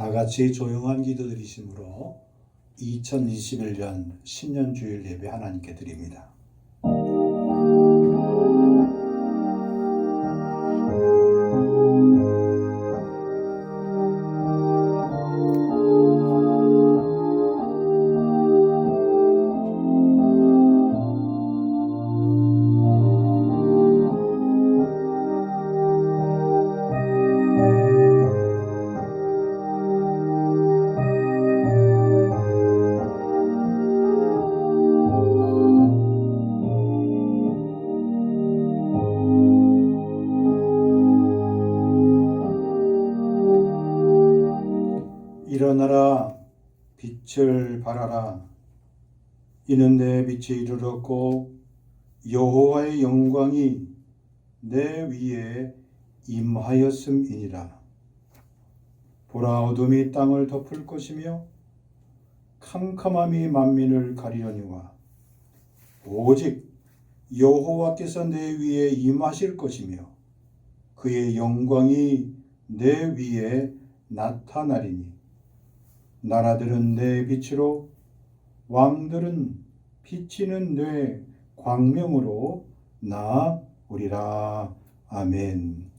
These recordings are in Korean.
다 같이 조용한 기도드리심으로 2021년 신년주일 예배 하나님께 드립니다. 일어나라, 빛을 발하라. 이는 내 빛이 이르렀고 여호와의 영광이 내 위에 임하였음이니라. 보라, 어둠이 땅을 덮을 것이며 캄캄함이 만민을 가리려니와 오직 여호와께서 내 위에 임하실 것이며 그의 영광이 내 위에 나타나리니 나라들은 내 빛으로 왕들은 비치는 내 광명으로 나오리라. 아멘.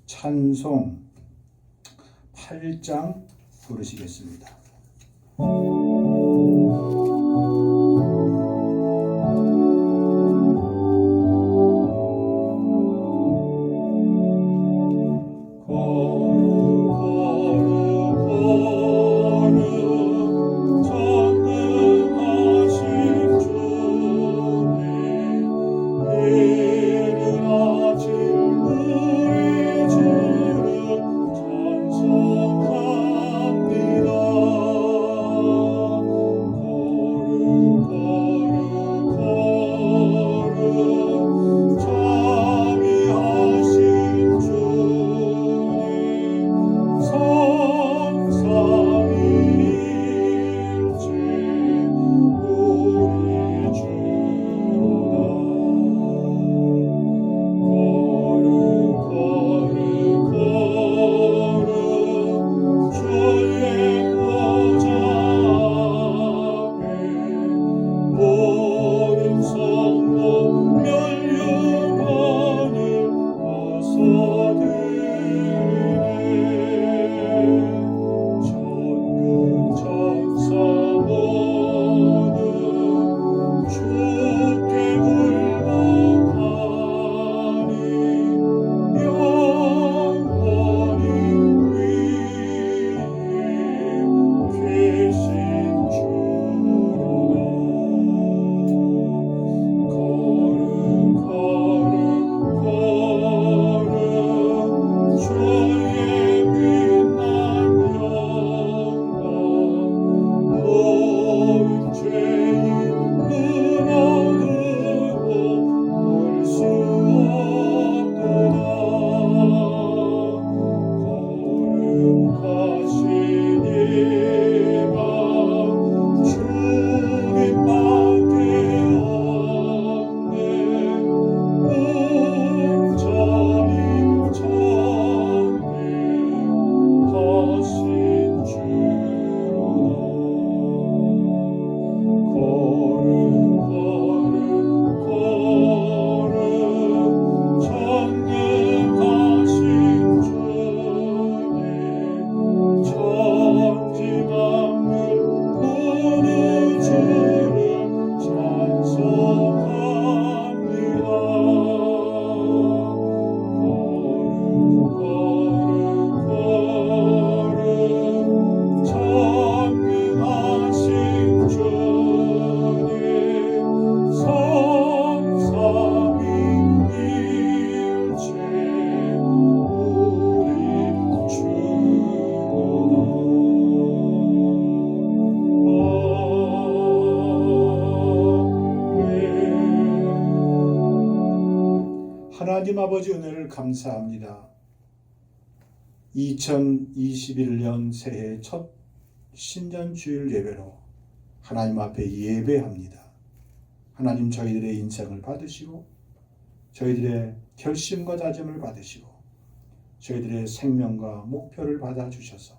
찬송 8장 부르시겠습니다. 하나님 아버지 은혜를 감사합니다. 2021년 새해 첫 신년주일 예배로 하나님 앞에 예배합니다. 하나님, 저희들의 인생을 받으시고 저희들의 결심과 다짐을 받으시고 저희들의 생명과 목표를 받아주셔서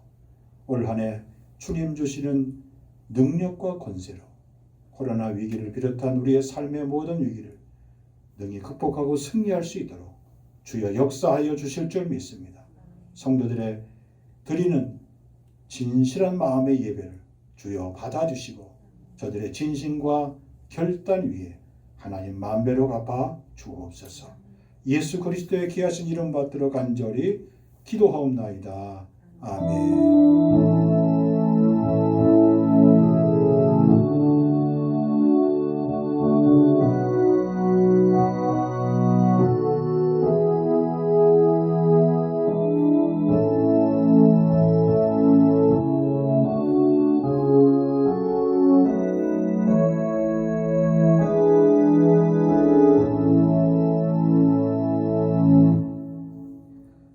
올 한 해 주님 주시는 능력과 권세로 코로나 위기를 비롯한 우리의 삶의 모든 위기를 능히 극복하고 승리할 수 있도록 주여 역사하여 주실 줄 믿습니다. 성도들의 드리는 진실한 마음의 예배를 주여 받아주시고 저들의 진심과 결단 위에 하나님 만배로 갚아 주옵소서. 예수 그리스도의 귀하신 이름 받들어 간절히 기도하옵나이다. 아멘.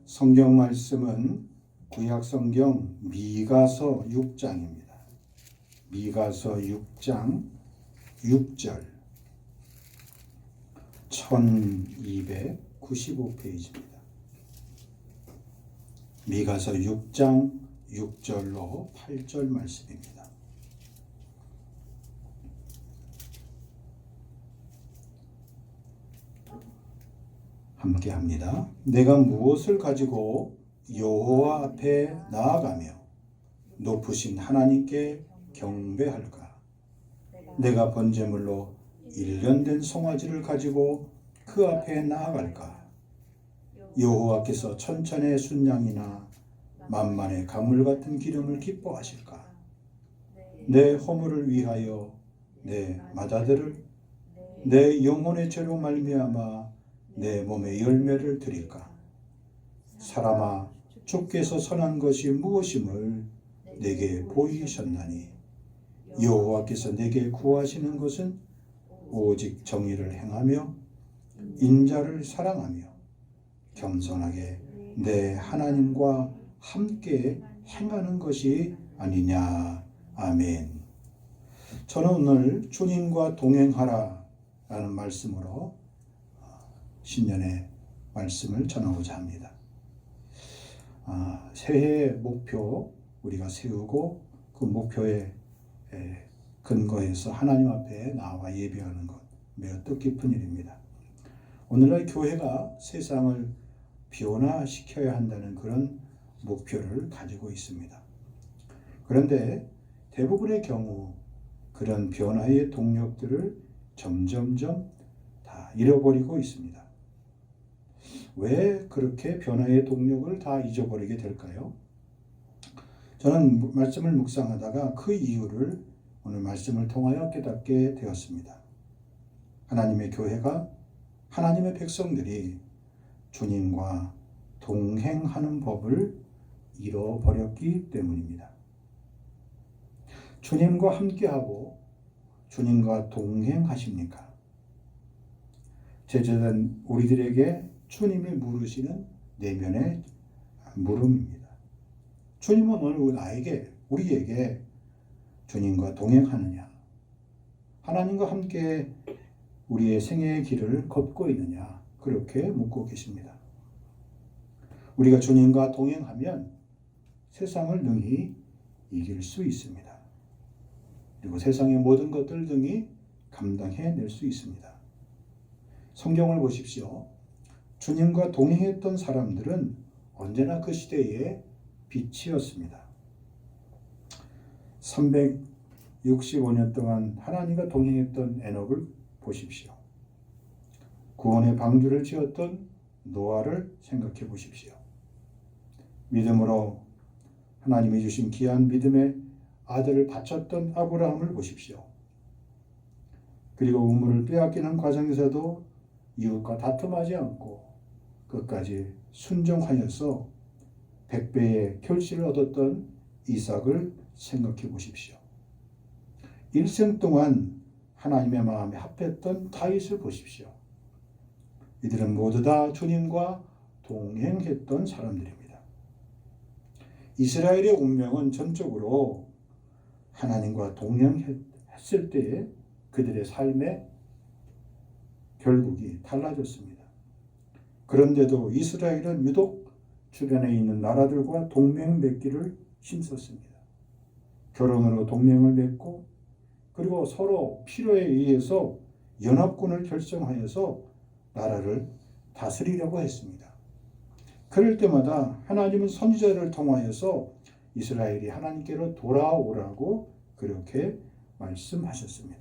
성경 말씀은 구약 성경 미가서 6장입니다. 미가서 6장 6절 1295페이지입니다. 미가서 6장 6절로 8절 말씀입니다. 함께 합니다. 내가 무엇을 가지고 여호와 앞에 나아가며 높으신 하나님께 경배할까? 내가 번제물로 일련된 송아지를 가지고 그 앞에 나아갈까? 여호와께서 천천의 순양이나 만만의 가물 같은 기름을 기뻐하실까? 내 허물을 위하여 내 맏아들을 내 영혼의 죄로 말미암아 내 몸의 열매를 드릴까? 사람아, 주께서 선한 것이 무엇임을 내게 보이셨나니 여호와께서 내게 구하시는 것은 오직 정의를 행하며 인자를 사랑하며 겸손하게 내 하나님과 함께 행하는 것이 아니냐. 아멘. 저는 오늘 주님과 동행하라 라는 말씀으로 신년의 말씀을 전하고자 합니다. 새해 목표 우리가 세우고 그 목표에 근거해서 하나님 앞에 나와 예배하는 것 매우 뜻깊은 일입니다. 오늘날 교회가 세상을 변화시켜야 한다는 그런 목표를 가지고 있습니다. 그런데 대부분의 경우 그런 변화의 동력들을 점점점 다 잃어버리고 있습니다. 왜 그렇게 변화의 동력을 다 잊어버리게 될까요? 저는 말씀을 묵상하다가 그 이유를 오늘 말씀을 통하여 깨닫게 되었습니다. 하나님의 교회가 하나님의 백성들이 주님과 동행하는 법을 잃어버렸기 때문입니다. 주님과 함께하고 주님과 동행하십니까? 제자된 우리들에게 주님이 물으시는 내면의 물음입니다. 주님은 오늘 우리에게 주님과 동행하느냐? 하나님과 함께 우리의 생애의 길을 걷고 있느냐? 그렇게 묻고 계십니다. 우리가 주님과 동행하면 세상을 능히 이길 수 있습니다. 그리고 세상의 모든 것들 등이 감당해낼 수 있습니다. 성경을 보십시오. 주님과 동행했던 사람들은 언제나 그 시대의 빛이었습니다. 365년 동안 하나님과 동행했던 에녹을 보십시오. 구원의 방주를 지었던 노아를 생각해 보십시오. 믿음으로 하나님이 주신 귀한 믿음의 아들을 바쳤던 아브라함을 보십시오. 그리고 우물을 빼앗기는 과정에서도 이웃과 다툼하지 않고 끝까지 순종하여서 100배의 결실을 얻었던 이삭을 생각해 보십시오. 일생 동안 하나님의 마음에 합했던 다윗을 보십시오. 이들은 모두 다 주님과 동행했던 사람들입니다. 이스라엘의 운명은 전적으로 하나님과 동행했을 때에 그들의 삶의 결국이 달라졌습니다. 그런데도 이스라엘은 유독 주변에 있는 나라들과 동맹 맺기를 힘썼습니다. 결혼으로 동맹을 맺고 그리고 서로 필요에 의해서 연합군을 결성하여서 나라를 다스리려고 했습니다. 그럴 때마다 하나님은 선지자를 통하여서 이스라엘이 하나님께로 돌아오라고 그렇게 말씀하셨습니다.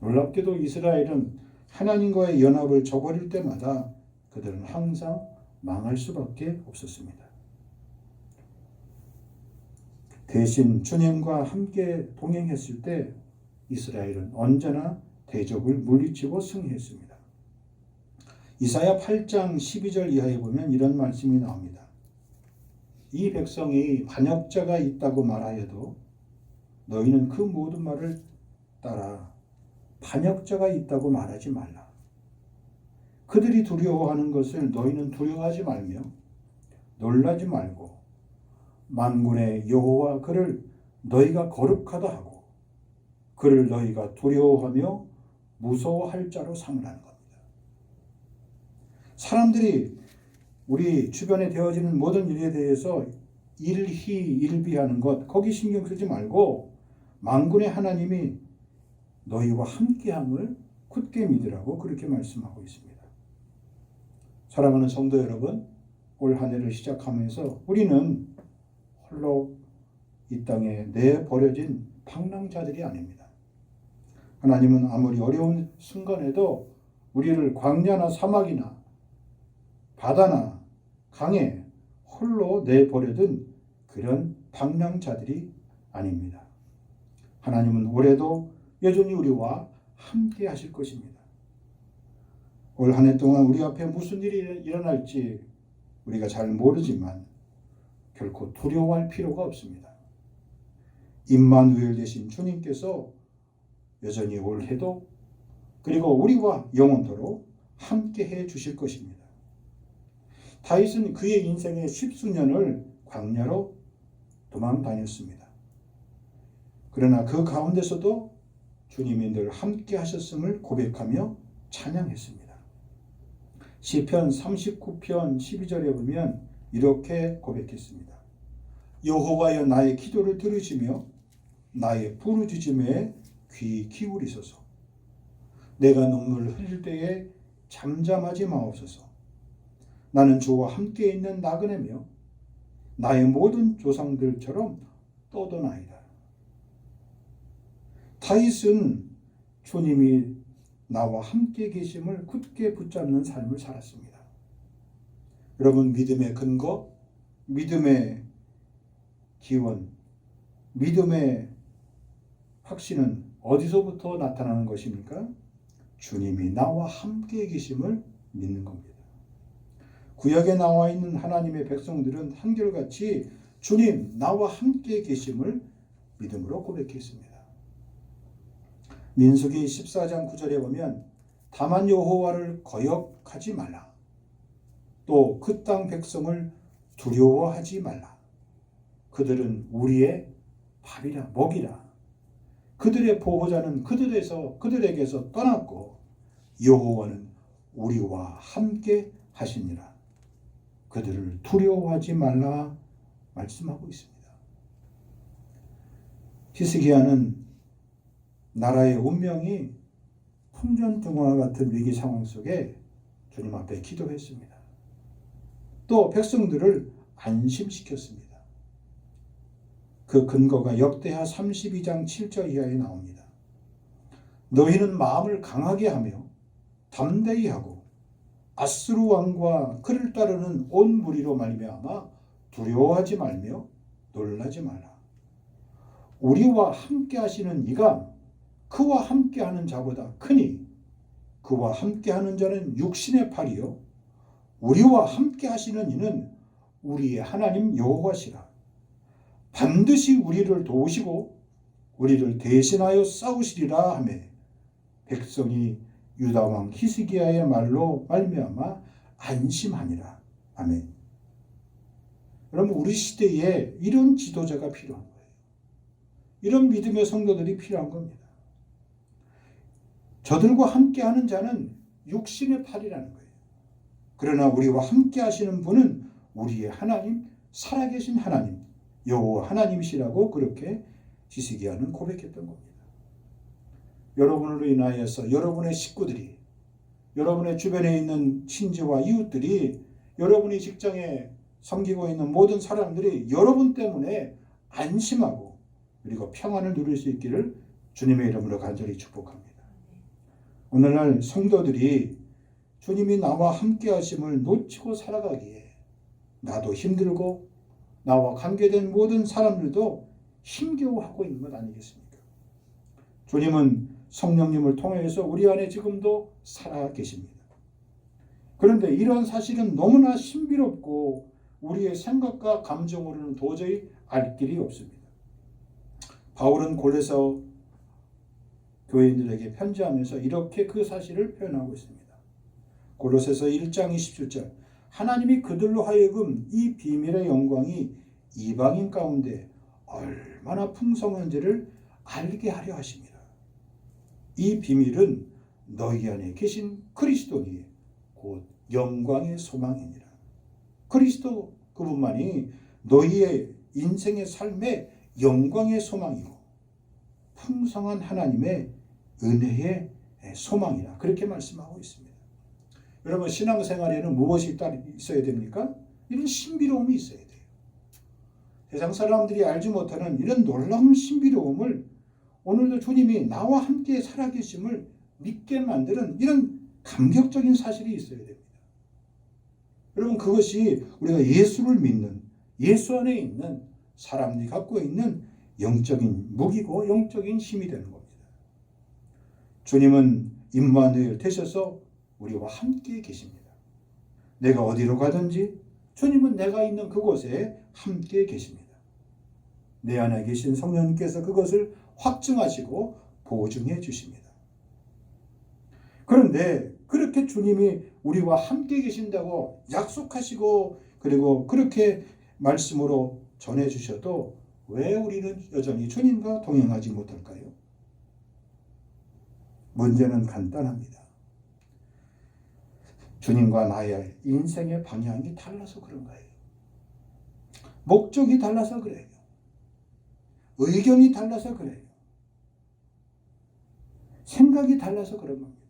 놀랍게도 이스라엘은 하나님과의 연합을 저버릴 때마다 그들은 항상 망할 수밖에 없었습니다. 대신 주님과 함께 동행했을 때 이스라엘은 언제나 대적을 물리치고 승리했습니다. 이사야 8장 12절 이하에 보면 이런 말씀이 나옵니다. 이 백성이 반역자가 있다고 말하여도 너희는 그 모든 말을 따라 반역자가 있다고 말하지 말라. 그들이 두려워하는 것을 너희는 두려워하지 말며 놀라지 말고 만군의 여호와 그를 너희가 거룩하다 하고 그를 너희가 두려워하며 무서워할 자로 삼으라는 겁니다. 사람들이 우리 주변에 되어지는 모든 일에 대해서 일희일비하는 것 거기 신경 쓰지 말고 만군의 하나님이 너희와 함께함을 굳게 믿으라고 그렇게 말씀하고 있습니다. 사랑하는 성도 여러분, 올 한 해를 시작하면서 우리는 홀로 이 땅에 내버려진 방랑자들이 아닙니다. 하나님은 아무리 어려운 순간에도 우리를 광야나 사막이나 바다나 강에 홀로 내버려둔 그런 방랑자들이 아닙니다. 하나님은 올해도 여전히 우리와 함께 하실 것입니다. 올 한 해 동안 우리 앞에 무슨 일이 일어날지 우리가 잘 모르지만 결코 두려워할 필요가 없습니다. 임마누엘 되신 주님께서 여전히 올해도 그리고 우리와 영원토록 함께 해 주실 것입니다. 다윗은 그의 인생의 10수년을 광야로 도망 다녔습니다. 그러나 그 가운데서도 주님이 늘 함께 하셨음을 고백하며 찬양했습니다. 시편 39편 12절에 보면 이렇게 고백했습니다. 여호와여 나의 기도를 들으시며 나의 부르짖음에 귀 기울이소서. 내가 눈물을 흘릴 때에 잠잠하지 마옵소서. 나는 주와 함께 있는 나그네며 나의 모든 조상들처럼 떠도나이다. 다윗은 주님이 나와 함께 계심을 굳게 붙잡는 삶을 살았습니다. 여러분, 믿음의 근거, 믿음의 기원, 믿음의 확신은 어디서부터 나타나는 것입니까? 주님이 나와 함께 계심을 믿는 겁니다. 구약에 나와 있는 하나님의 백성들은 한결같이 주님 나와 함께 계심을 믿음으로 고백했습니다. 민수기 14장 9절에 보면 다만 여호와를 거역하지 말라. 또 그 땅 백성을 두려워하지 말라. 그들은 우리의 밥이라 먹이라. 그들의 보호자는 그들에게서 떠났고 여호와는 우리와 함께 하시니라. 그들을 두려워하지 말라 말씀하고 있습니다. 히스기야는 나라의 운명이 풍전등화 같은 위기 상황 속에 주님 앞에 기도했습니다. 또 백성들을 안심시켰습니다. 그 근거가 역대하 32장 7절 이하에 나옵니다. 너희는 마음을 강하게 하며 담대히 하고 아스루 왕과 그를 따르는 온 무리로 말미암아 두려워하지 말며 놀라지 마라. 우리와 함께 하시는 이가 그와 함께하는 자보다 크니 그와 함께하는 자는 육신의 팔이요 우리와 함께하시는 이는 우리의 하나님 여호와시라. 반드시 우리를 도우시고 우리를 대신하여 싸우시리라 하며 백성이 유다 왕 히스기야의 말로 말미암아 안심하니라. 아멘. 여러분, 우리 시대에 이런 지도자가 필요한 거예요. 이런 믿음의 성도들이 필요한 겁니다. 저들과 함께하는 자는 육신의 팔이라는 거예요. 그러나 우리와 함께 하시는 분은 우리의 하나님, 살아계신 하나님, 여호와 하나님이시라고 그렇게 히스기야는 고백했던 겁니다. 여러분으로 인하여서 여러분의 식구들이, 여러분의 주변에 있는 친지와 이웃들이, 여러분이 직장에 섬기고 있는 모든 사람들이 여러분 때문에 안심하고 그리고 평안을 누릴 수 있기를 주님의 이름으로 간절히 축복합니다. 오늘날 성도들이 주님이 나와 함께 하심을 놓치고 살아가기에 나도 힘들고 나와 관계된 모든 사람들도 힘겨워하고 있는 것 아니겠습니까? 주님은 성령님을 통해서 우리 안에 지금도 살아 계십니다. 그런데 이런 사실은 너무나 신비롭고 우리의 생각과 감정으로는 도저히 알 길이 없습니다. 바울은 골로새 교인들에게 편지하면서 이렇게 그 사실을 표현하고 있습니다. 골로새서 1장 27절, 하나님이 그들로 하여금 이 비밀의 영광이 이방인 가운데 얼마나 풍성한지를 알게 하려 하십니다. 이 비밀은 너희 안에 계신 그리스도니 곧 영광의 소망이니라. 그리스도 그분만이 너희의 인생의 삶의 영광의 소망이고 풍성한 하나님의 은혜의 소망이라 그렇게 말씀하고 있습니다. 여러분, 신앙생활에는 무엇이 있어야 됩니까? 이런 신비로움이 있어야 돼요. 세상 사람들이 알지 못하는 이런 놀라운 신비로움을 오늘도 주님이 나와 함께 살아계심을 믿게 만드는 이런 감격적인 사실이 있어야 됩니다. 여러분, 그것이 우리가 예수를 믿는, 예수 안에 있는 사람들이 갖고 있는 영적인 무기고 영적인 힘이 되는 겁니다. 주님은 임마누엘 되셔서 우리와 함께 계십니다. 내가 어디로 가든지 주님은 내가 있는 그곳에 함께 계십니다. 내 안에 계신 성령님께서 그것을 확증하시고 보증해 주십니다. 그런데 그렇게 주님이 우리와 함께 계신다고 약속하시고 그리고 그렇게 말씀으로 전해 주셔도 왜 우리는 여전히 주님과 동행하지 못할까요? 문제는 간단합니다. 주님과 나의 인생의 방향이 달라서 그런 거예요. 목적이 달라서 그래요. 의견이 달라서 그래요. 생각이 달라서 그런 겁니다.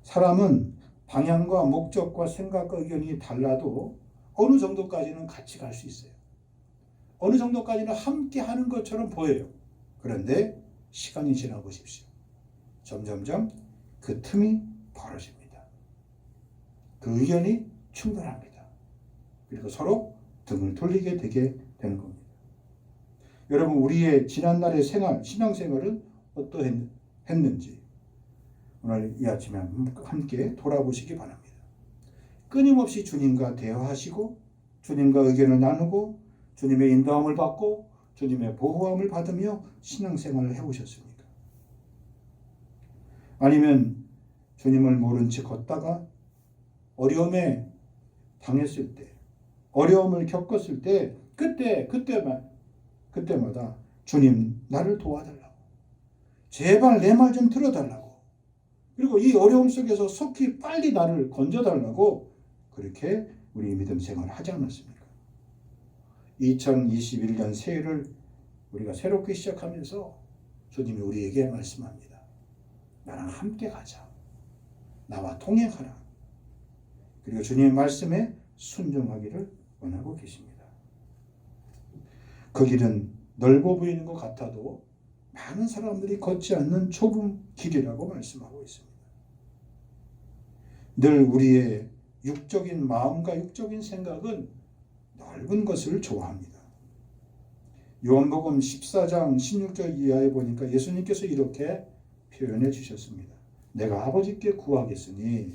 사람은 방향과 목적과 생각과 의견이 달라도 어느 정도까지는 같이 갈 수 있어요. 어느 정도까지는 함께 하는 것처럼 보여요. 그런데 시간이 지나 보십시오. 점점점 그 틈이 벌어집니다. 그 의견이 충돌합니다. 그리고 서로 등을 돌리게 되게 되는 겁니다. 여러분, 우리의 지난날의 신앙생활은 어떠했는지 오늘 이 아침에 함께 돌아보시기 바랍니다. 끊임없이 주님과 대화하시고 주님과 의견을 나누고 주님의 인도함을 받고 주님의 보호함을 받으며 신앙생활을 해오셨습니까? 아니면 주님을 모른 채 걷다가 어려움에 당했을 때, 어려움을 겪었을 때 그때마다 주님 나를 도와달라고, 제발 내 말 좀 들어달라고, 그리고 이 어려움 속에서 속히 빨리 나를 건져달라고 그렇게 우리 믿음 생활을 하지 않았습니까? 2021년 새해를 우리가 새롭게 시작하면서 주님이 우리에게 말씀합니다. 나랑 함께 가자. 나와 동행하라. 그리고 주님의 말씀에 순종하기를 원하고 계십니다. 그 길은 넓어 보이는 것 같아도 많은 사람들이 걷지 않는 좁은 길이라고 말씀하고 있습니다. 늘 우리의 육적인 마음과 육적인 생각은 넓은 것을 좋아합니다. 요한복음 14장 16절 이하에 보니까 예수님께서 이렇게 표현해 주셨습니다. 내가 아버지께 구하겠으니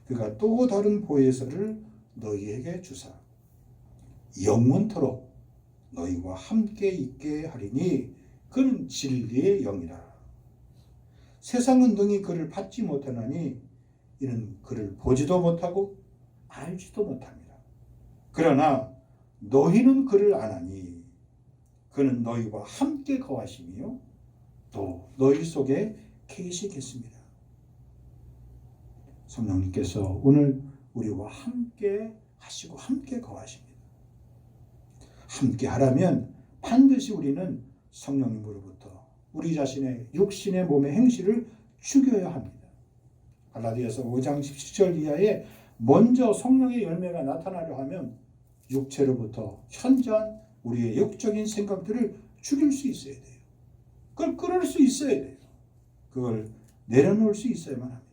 그가 또 다른 보혜사를 너희에게 주사 영원토록 너희와 함께 있게 하리니 그는 진리의 영이라. 세상은 능히 그를 받지 못하나니 이는 그를 보지도 못하고 알지도 못합니다. 그러나 너희는 그를 아나니 그는 너희와 함께 거하시며 또 너희 속에 계시겠습니다. 성령님께서 오늘 우리와 함께 하시고 함께 거하십니다. 함께 하라면 반드시 우리는 성령님으로부터 우리 자신의 육신의 몸의 행실을 죽여야 합니다. 갈라디아서 5장 17절 이하에 먼저 성령의 열매가 나타나려 하면 육체로부터 현저한 우리의 육적인 생각들을 죽일 수 있어야 돼요. 그걸 끊을 수 있어야 돼요. 그걸 내려놓을 수 있어야만 합니다.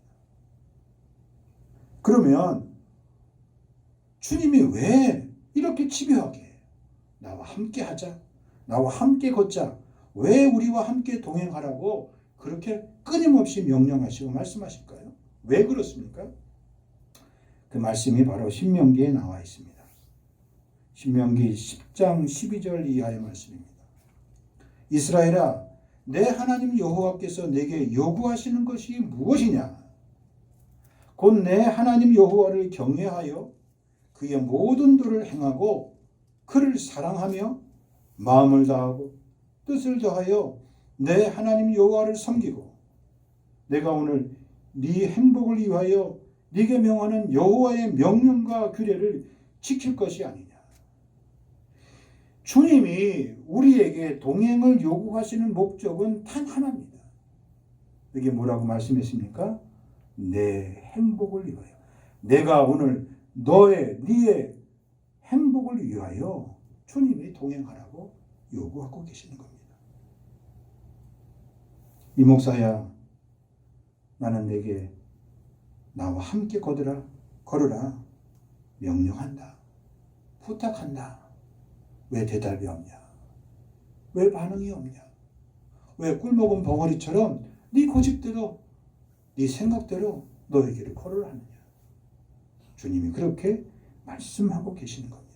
그러면 주님이 왜 이렇게 집요하게 나와 함께 하자, 나와 함께 걷자, 왜 우리와 함께 동행하라고 그렇게 끊임없이 명령하시고 말씀하실까요? 왜 그렇습니까? 그 말씀이 바로 신명기에 나와 있습니다. 신명기 10장 12절 이하의 말씀입니다. 이스라엘아, 내 하나님 여호와께서 내게 요구하시는 것이 무엇이냐? 곧 내 하나님 여호와를 경외하여 그의 모든 도를 행하고 그를 사랑하며 마음을 다하고 뜻을 다하여 내 하나님 여호와를 섬기고 내가 오늘 네 행복을 위하여 네게 명하는 여호와의 명령과 규례를 지킬 것이 아니냐. 주님이 우리에게 동행을 요구하시는 목적은 단 하나입니다. 이게 뭐라고 말씀했습니까? 내 행복을 위하여. 내가 오늘 네의 행복을 위하여 주님이 동행하라고 요구하고 계시는 겁니다. 이 목사야, 나는 내게 나와 함께 걸으라 명령한다. 부탁한다. 왜 대답이 없냐? 왜 반응이 없냐? 왜 꿀먹은 벙어리처럼 네 고집대로 네 생각대로 너의 길을 걸으라 하느냐? 주님이 그렇게 말씀하고 계시는 겁니다.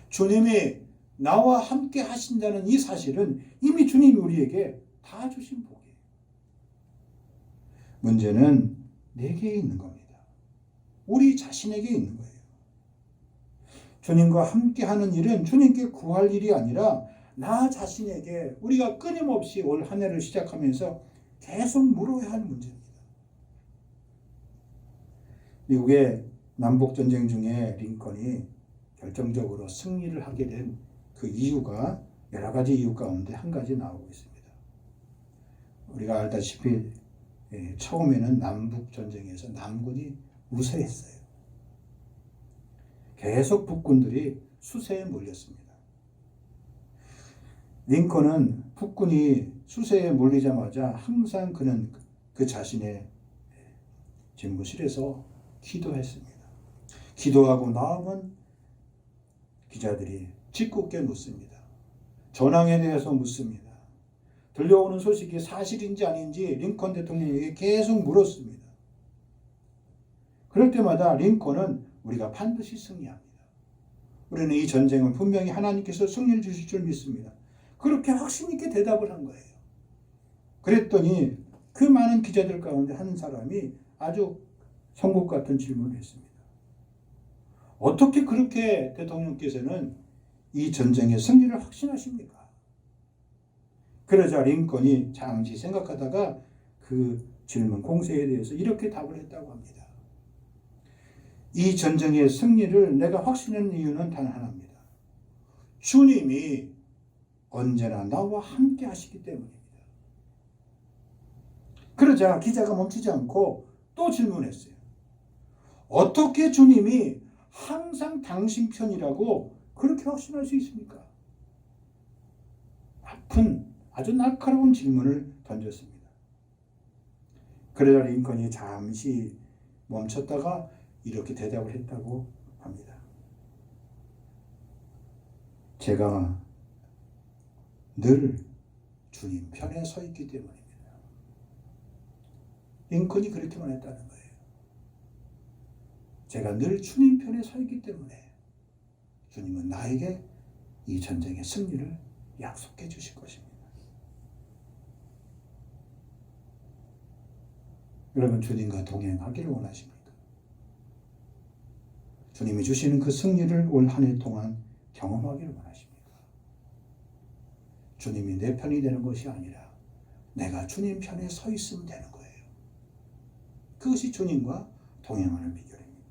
주님이 나와 함께 하신다는 이 사실은 이미 주님이 우리에게 다 주신 복이에요. 문제는 내게 있는 겁니다. 우리 자신에게 있는 거예요. 주님과 함께하는 일은 주님께 구할 일이 아니라 나 자신에게 우리가 끊임없이 올 한 해를 시작하면서 계속 물어야 할 문제입니다. 미국의 남북전쟁 중에 링컨이 결정적으로 승리를 하게 된 그 이유가 여러 가지 이유 가운데 한 가지 나오고 있습니다. 우리가 알다시피 처음에는 남북전쟁에서 남군이 우세했어요. 계속 북군들이 수세에 몰렸습니다. 링컨은 북군이 수세에 몰리자마자 항상 그는 그 자신의 집무실에서 기도했습니다. 기도하고 나오면 기자들이 짓궂게 묻습니다. 전황에 대해서 묻습니다. 들려오는 소식이 사실인지 아닌지 링컨 대통령에게 계속 물었습니다. 그럴 때마다 링컨은 우리가 반드시 승리합니다. 우리는 이 전쟁은 분명히 하나님께서 승리를 주실 줄 믿습니다. 그렇게 확신 있게 대답을 한 거예요. 그랬더니 그 많은 기자들 가운데 한 사람이 아주 송곳 같은 질문을 했습니다. 어떻게 그렇게 대통령께서는 이 전쟁의 승리를 확신하십니까? 그러자 링컨이 잠시 생각하다가 그 질문 공세에 대해서 이렇게 답을 했다고 합니다. 이 전쟁의 승리를 내가 확신하는 이유는 단 하나입니다. 주님이 언제나 나와 함께 하시기 때문입니다. 그러자 기자가 멈추지 않고 또 질문했어요. 어떻게 주님이 항상 당신 편이라고 그렇게 확신할 수 있습니까? 아픈 아주 날카로운 질문을 던졌습니다. 그러자 링컨이 잠시 멈췄다가 이렇게 대답을 했다고 합니다. 제가 늘 주님 편에 서 있기 때문입니다. 링컨이 그렇게만 했다는 거예요. 제가 늘 주님 편에 서 있기 때문에 주님은 나에게 이 전쟁의 승리를 약속해 주실 것입니다. 여러분, 주님과 동행하기를 원하십니까? 주님이 주시는 그 승리를 올 한 해 동안 경험하기를 원하십니까? 주님이 내 편이 되는 것이 아니라 내가 주님 편에 서 있으면 되는 거예요. 그것이 주님과 동행하는 비결입니다.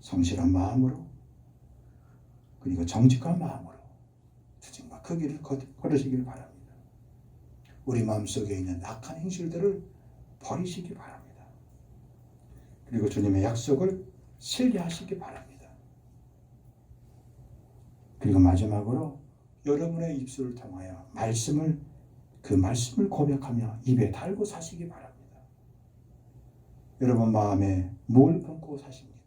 성실한 마음으로 그리고 정직한 마음으로 주님과 그 길을 걸으시길 바랍니다. 우리 마음속에 있는 악한 행실들을 버리시기 바랍니다. 그리고 주님의 약속을 신뢰하시기 바랍니다. 그리고 마지막으로 여러분의 입술을 통하여 그 말씀을 고백하며 입에 달고 사시기 바랍니다. 여러분 마음에 뭘 품고 사십니까?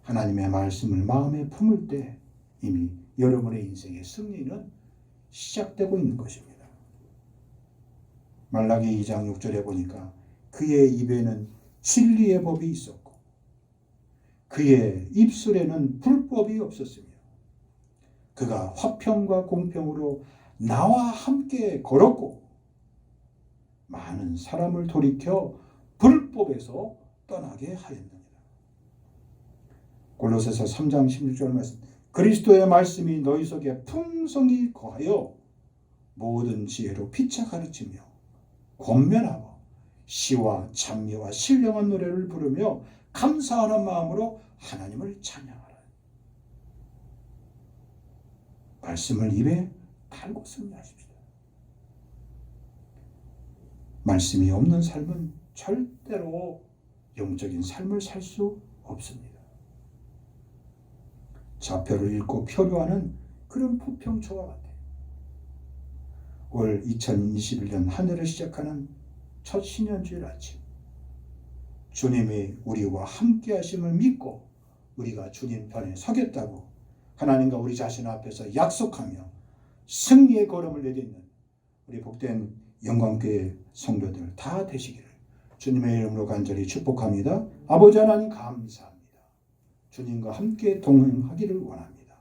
하나님의 말씀을 마음에 품을 때 이미 여러분의 인생의 승리는 시작되고 있는 것입니다. 말라기 2장 6절에 보니까 그의 입에는 진리의 법이 있었고 그의 입술에는 불법이 없었으며 그가 화평과 공평으로 나와 함께 걸었고 많은 사람을 돌이켜 불법에서 떠나게 하였느니라. 골로새서 3장 16절 말씀, 그리스도의 말씀이 너희 속에 풍성히 거하여 모든 지혜로 피차 가르치며 권면하고 시와 찬미와 신령한 노래를 부르며 감사하는 마음으로 하나님을 찬양하라. 말씀을 입에 달고 승리하십시오. 말씀이 없는 삶은 절대로 영적인 삶을 살 수 없습니다. 좌표를 읽고 표류하는 그런 부평초와 같아요. 올 2021년 한 해를 시작하는 첫 신년주일 아침, 주님이 우리와 함께 하심을 믿고 우리가 주님 편에 서겠다고 하나님과 우리 자신 앞에서 약속하며 승리의 걸음을 내딛는 우리 복된 영광교회 성도들 다 되시기를 주님의 이름으로 간절히 축복합니다. 아버지 하나님 감사합니다. 주님과 함께 동행하기를 원합니다.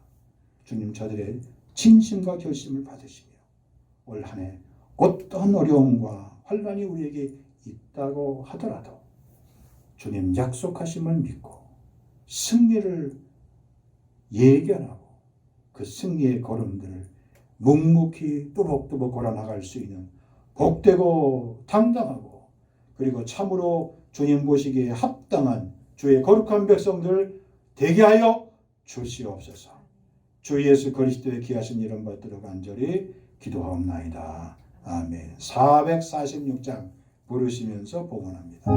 주님 저들의 진심과 결심을 받으시며 올 한 해 어떤 어려움과 환난이 우리에게 있다고 하더라도 주님 약속하심을 믿고 승리를 예견하고 그 승리의 걸음들을 묵묵히 뚜벅뚜벅 걸어나갈 수 있는 복되고 당당하고 그리고 참으로 주님 보시기에 합당한 주의 거룩한 백성들 되게 하여 주시옵소서. 주 예수 그리스도의 귀하신 이름 받들어 간절히 기도하옵나이다. 아멘. 446장 부르시면서 봉헌합니다.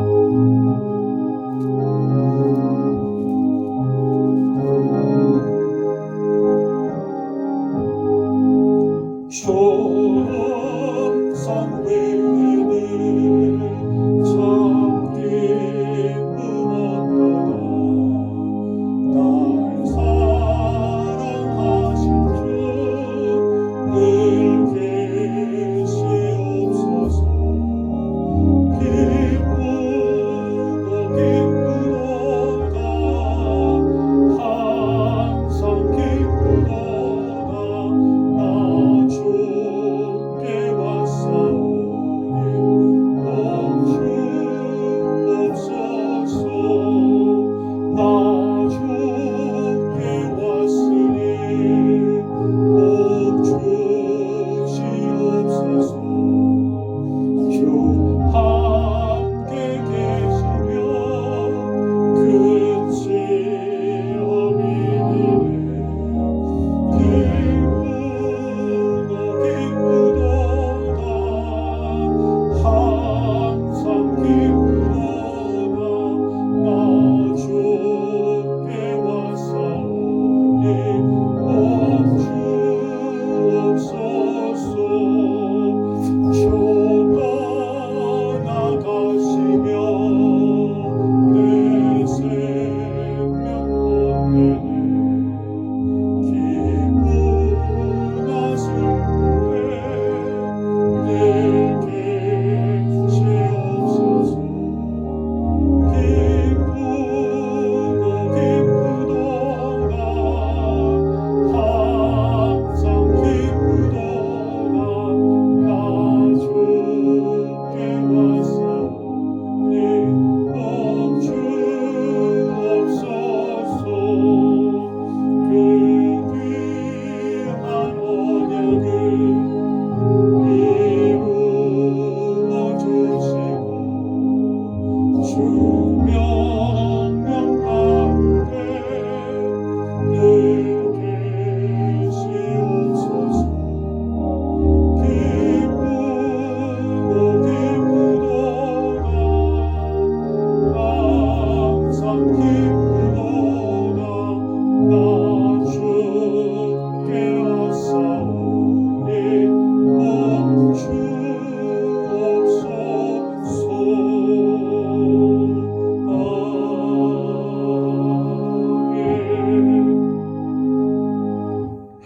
항상 기쁘도다 나 주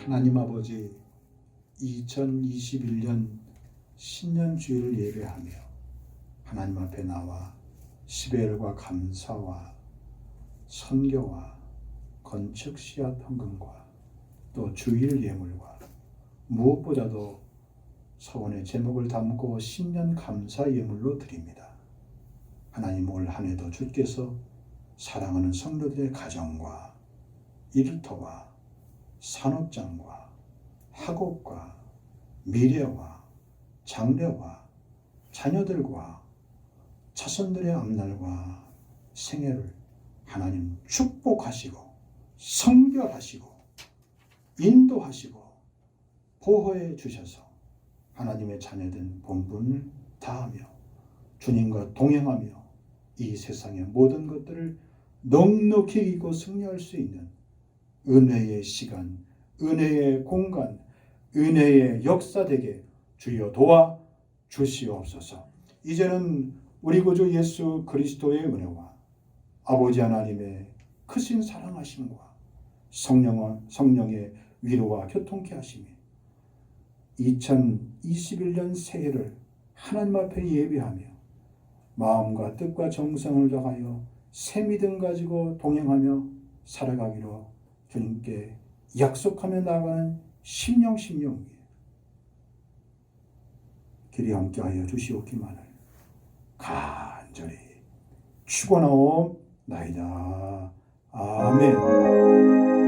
하나님 아버지, 2021년 신년 주일을 예배하며 하나님 앞에 나와 시베일과 감사와 선교와 건축 씨앗 헌금과 또 주일 예물과 무엇보다도 서원의 제목을 담고 신년 감사 예물로 드립니다. 하나님, 올 한 해도 주께서 사랑하는 성도들의 가정과 일터와 산업장과 학업과 미래와 장래와 자녀들과 자손들의 앞날과 생애를 하나님 축복하시고 성결하시고 인도하시고 보호해 주셔서 하나님의 자녀된 본분을 다하며 주님과 동행하며 이 세상의 모든 것들을 넉넉히 이기고 승리할 수 있는 은혜의 시간, 은혜의 공간, 은혜의 역사 되게 주여 도와 주시옵소서. 이제는 우리 구주 예수 그리스도의 은혜와 아버지 하나님의 크신 사랑하심과 성령의 위로와 교통케 하심이 2021년 새해를 하나님 앞에 예배하며 마음과 뜻과 정성을 다하여 새 믿음 가지고 동행하며 살아가기로 주님께 약속하며 나아가는 심령 길이 함께하여 주시옵기만을 간절히 축원하옵나이다. 아멘.